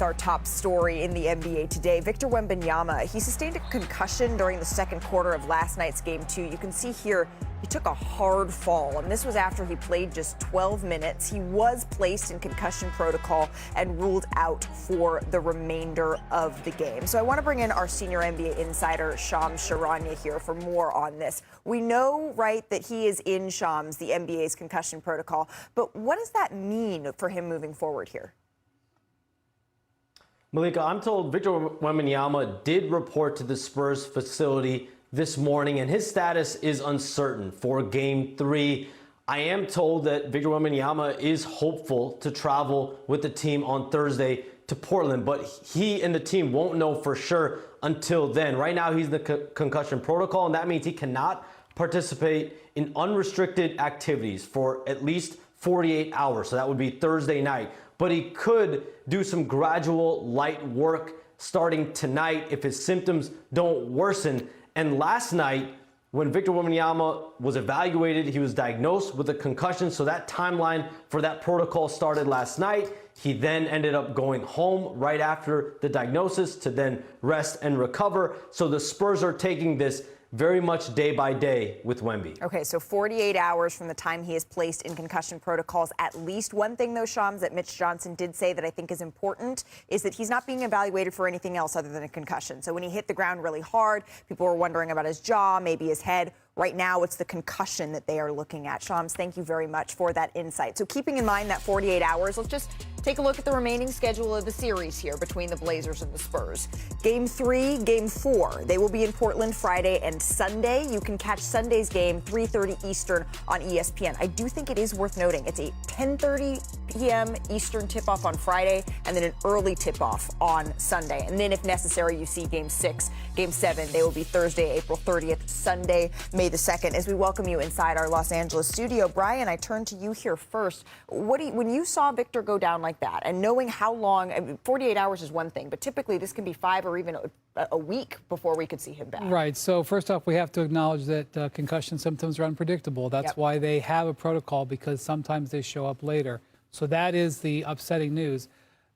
Our top story in the NBA today, Victor Wembanyama. He sustained a concussion during the second quarter of last night's Game 2. You can see here he took a hard fall, and this was after he played just 12 minutes. He was placed in concussion protocol and ruled out for the remainder of the game. So I want to bring in our senior NBA insider, Shams Charania, here for more on this. We know, right, that he is in, Shams, the NBA's concussion protocol, but what does that mean for him moving forward here? Malika, I'm told Victor Wembanyama did report to the Spurs facility this morning, and his status is uncertain for Game 3. I am told that Victor Wembanyama is hopeful to travel with the team on Thursday to Portland, but he and the team won't know for sure until then. Right now, he's in the concussion protocol, and that means he cannot participate in unrestricted activities for at least 48 hours. So that would be Thursday night. But he could do some gradual light work starting tonight if his symptoms don't worsen. And last night, when Victor Wembanyama was evaluated, he was diagnosed with a concussion. So that timeline for that protocol started last night. He then ended up going home right after the diagnosis to then rest and recover. So the Spurs are taking this very much day by day with Wemby. Okay, so 48 hours from the time he is placed in concussion protocols at least. One thing, though, Shams, that Mitch Johnson did say that I think is important is that he's not being evaluated for anything else other than a concussion. So when he hit the ground really hard, people were wondering about his jaw, maybe his head. Right now, it's the concussion that they are looking at. Shams, thank you very much for that insight. So keeping in mind that 48 hours, let's just take a look at the remaining schedule of the series here between the Blazers and the Spurs. Game 3, Game 4. They will be in Portland Friday and Sunday. You can catch Sunday's game 3:30 Eastern on ESPN. I do think it is worth noting it's a 10:30 p.m. Eastern tip-off on Friday and then an early tip-off on Sunday. And then if necessary, you see Game 6, Game 7. They will be Thursday, April 30th, Sunday, May the 2nd. As we welcome you inside our Los Angeles studio, Brian, I turn to you here first. When you saw Victor go down like that, and knowing how long, I mean, 48 hours is one thing, but typically this can be 5 or even a week before we could see him back. Right. So first off, we have to acknowledge that concussion symptoms are unpredictable. That's why they have a protocol, because sometimes they show up later. So that is the upsetting news.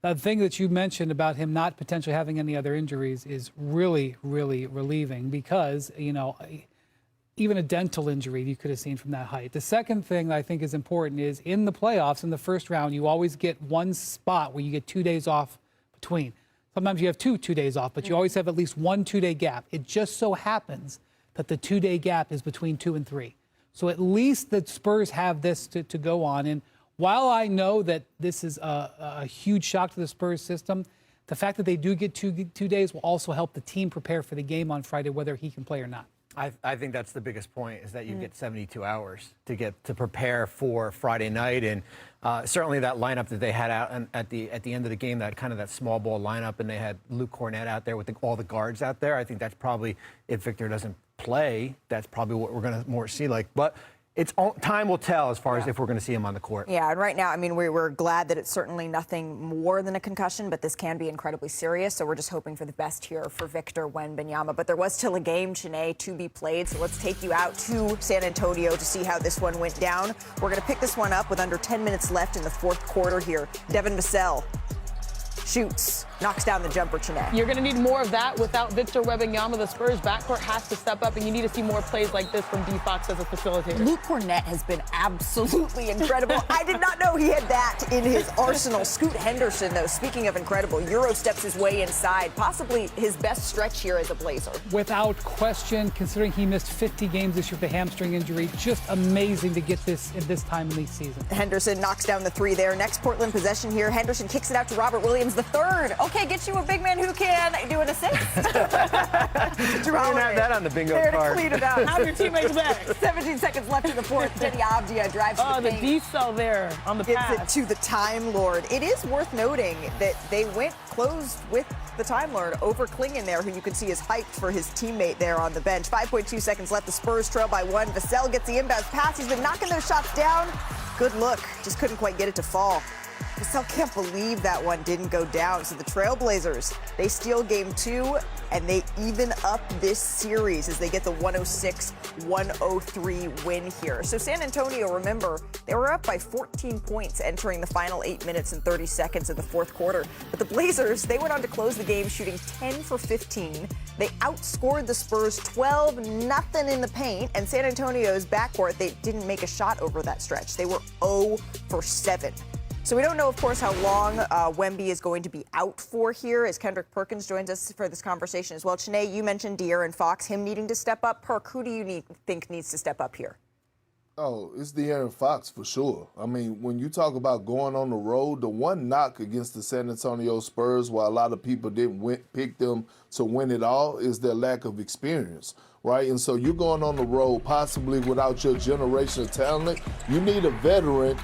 The thing that you mentioned about him not potentially having any other injuries is really, really relieving, because, you know, even a dental injury you could have seen from that height. The second thing that I think is important is in the playoffs, in the first round, you always get one spot where you get 2 days off between. Sometimes you have two days off, but you always have at least 1 2-day gap. It just so happens that the 2-day gap is between 2 and 3. So at least the Spurs have this to go on. And while I know that this is a huge shock to the Spurs system, the fact that they do get two days will also help the team prepare for the game on Friday, whether he can play or not. I think that's the biggest point, is that you get 72 hours to prepare for Friday night. And certainly that lineup that they had out at the end of the game, that kind of that small ball lineup, and they had Luke Cornett out there with all the guards out there. I think that's probably, if Victor doesn't play, that's probably what we're going to more see. But time will tell as far as if we're going to see him on the court. Yeah, and right now, I mean, we're glad that it's certainly nothing more than a concussion, but this can be incredibly serious, so we're just hoping for the best here for Victor Wembanyama. But there was still a game, Chene, to be played, so let's take you out to San Antonio to see how this one went down. We're going to pick this one up with under 10 minutes left in the fourth quarter here. Devin Vassell shoots, knocks down the jumper, Chene. You're going to need more of that without Victor Wembanyama. The Spurs backcourt has to step up, and you need to see more plays like this from D. Fox as a facilitator. Luke Cornett has been absolutely incredible. I did not know he had that in his arsenal. Scoot Henderson, though, speaking of incredible, Euro steps his way inside, possibly his best stretch here as a Blazer. Without question, considering he missed 50 games this year with a hamstring injury, just amazing to get this at this time in the season. Henderson knocks down the 3 there. Next Portland possession here. Henderson kicks it out to Robert Williams, the 3rd. Okay, get you a big man who can do an assist. You don't have that on the bingo there card. To clean it up. Have your teammates back. 17 seconds left in the fourth. Denny Avdia drives to the paint. The D-cell there on the pass. Gives it to the Time Lord. It is worth noting that they went closed with the Time Lord over Klingon there, who you can see is hyped for his teammate there on the bench. 5.2 seconds left. The Spurs trail by 1. Vassell gets the inbound pass. He's been knocking those shots down. Good look. Just couldn't quite get it to fall. Still can't believe that one didn't go down. So the Trailblazers, they steal game 2 and they even up this series as they get the 106-103 win here. So San Antonio, remember, they were up by 14 points entering the final 8 minutes and 30 seconds of the fourth quarter. But the Blazers, they went on to close the game shooting 10 for 15. They outscored the Spurs 12-0 in the paint, and San Antonio's backcourt, they didn't make a shot over that stretch. They were 0 for 7. So we don't know, of course, how long Wemby is going to be out for here, as Kendrick Perkins joins us for this conversation as well. Chiney, you mentioned De'Aaron Fox, him needing to step up. Perk, who do you think needs to step up here? Oh, it's De'Aaron Fox for sure. I mean, when you talk about going on the road, the one knock against the San Antonio Spurs, while a lot of people didn't pick them to win it all, is their lack of experience, right? And so you're going on the road possibly without your generational talent. You need a veteran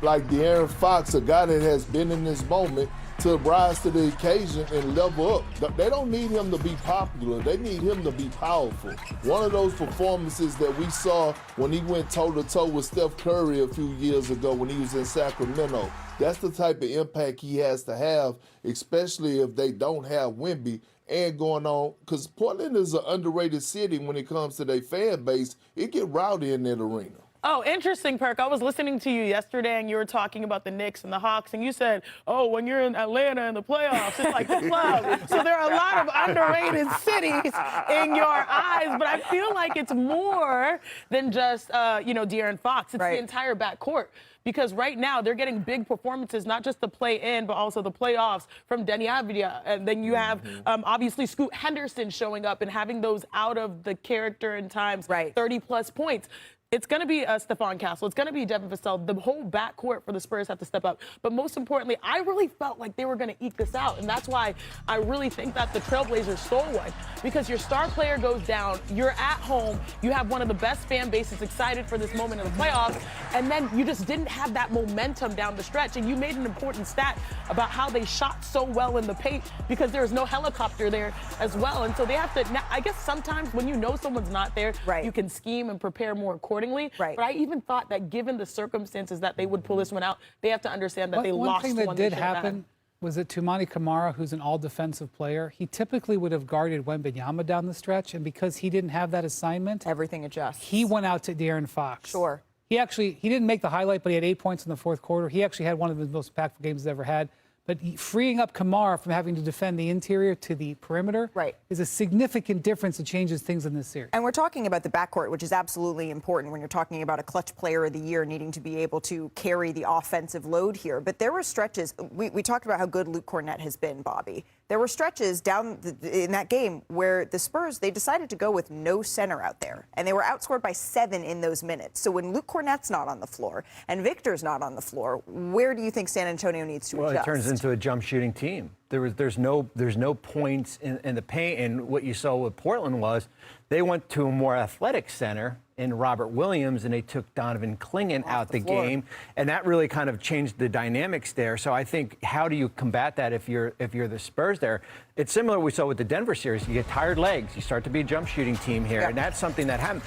like De'Aaron Fox, a guy that has been in this moment, to rise to the occasion and level up. They don't need him to be popular. They need him to be powerful. One of those performances that we saw when he went toe-to-toe with Steph Curry a few years ago when he was in Sacramento. That's the type of impact he has to have, especially if they don't have Wemby. And going on, because Portland is an underrated city when it comes to their fan base. It get rowdy in that arena. Oh, interesting, Perk. I was listening to you yesterday, and you were talking about the Knicks and the Hawks, and you said, oh, when you're in Atlanta in the playoffs, it's like the club. So there are a lot of underrated cities in your eyes, but I feel like it's more than just, De'Aaron Fox. It's the entire backcourt. Because right now they're getting big performances, not just the play-in, but also the playoffs from Deni Avdija. And then you have, obviously, Scoot Henderson showing up and having those out-of-the-character and times 30-plus points. It's going to be Stephon Castle. It's going to be Devin Vassell. The whole backcourt for the Spurs have to step up. But most importantly, I really felt like they were going to eke this out. And that's why I really think that the Trailblazers stole one. Because your star player goes down. You're at home. You have one of the best fan bases excited for this moment in the playoffs. And then you just didn't have that momentum down the stretch. And you made an important stat about how they shot so well in the paint because there is no helicopter there as well. And so they have to, now, I guess sometimes when you know someone's not there, you can scheme and prepare more accordingly. But I even thought that given the circumstances that they would pull this one out, they have to understand that they lost one. One thing that did happen was that Toumani Camara, who's an all-defensive player, he typically would have guarded Wembanyama down the stretch, and because he didn't have that assignment, everything adjusts. He went out to De'Aaron Fox. Sure. He didn't make the highlight, but he had 8 points in the fourth quarter. He actually had one of the most impactful games he's ever had. But freeing up Kamara from having to defend the interior to the perimeter is a significant difference that changes things in this series. And we're talking about the backcourt, which is absolutely important when you're talking about a clutch player of the year needing to be able to carry the offensive load here. But there were stretches, we talked about how good Luke Cornett has been, Bobby. There were stretches down in that game where the Spurs, they decided to go with no center out there. And they were outscored by 7 in those minutes. So when Luke Cornett's not on the floor and Victor's not on the floor, where do you think San Antonio needs to adjust? Well, it turns into a jump shooting team. There's no points in the paint. And what you saw with Portland was they went to a more athletic center in Robert Williams, and they took Donovan Clingan out the game, and that really kind of changed the dynamics there. So I think, how do you combat that if you're the Spurs there? It's similar we saw with the Denver series. You get tired legs, you start to be a jump shooting team here, and that's something that happened.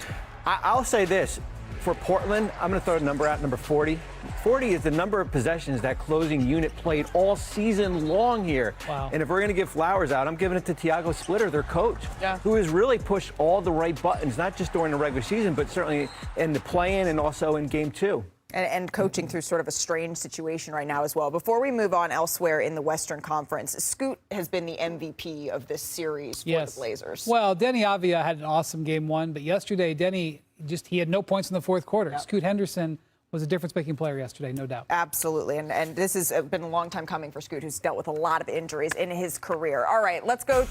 I'll say this. For Portland, I'm going to throw a number out, number 40. 40 is the number of possessions that closing unit played all season long here. Wow. And if we're going to give flowers out, I'm giving it to Tiago Splitter, their coach, who has really pushed all the right buttons, not just during the regular season, but certainly in the play-in and also in Game 2. And coaching through sort of a strange situation right now as well. Before we move on elsewhere in the Western Conference, Scoot has been the MVP of this series for the Blazers. Well, Deni Avdija had an awesome Game 1, but yesterday, he had no points in the fourth quarter. Scoot Henderson was a difference-making player yesterday, no doubt. Absolutely, and this has been a long time coming for Scoot, who's dealt with a lot of injuries in his career. All right, let's go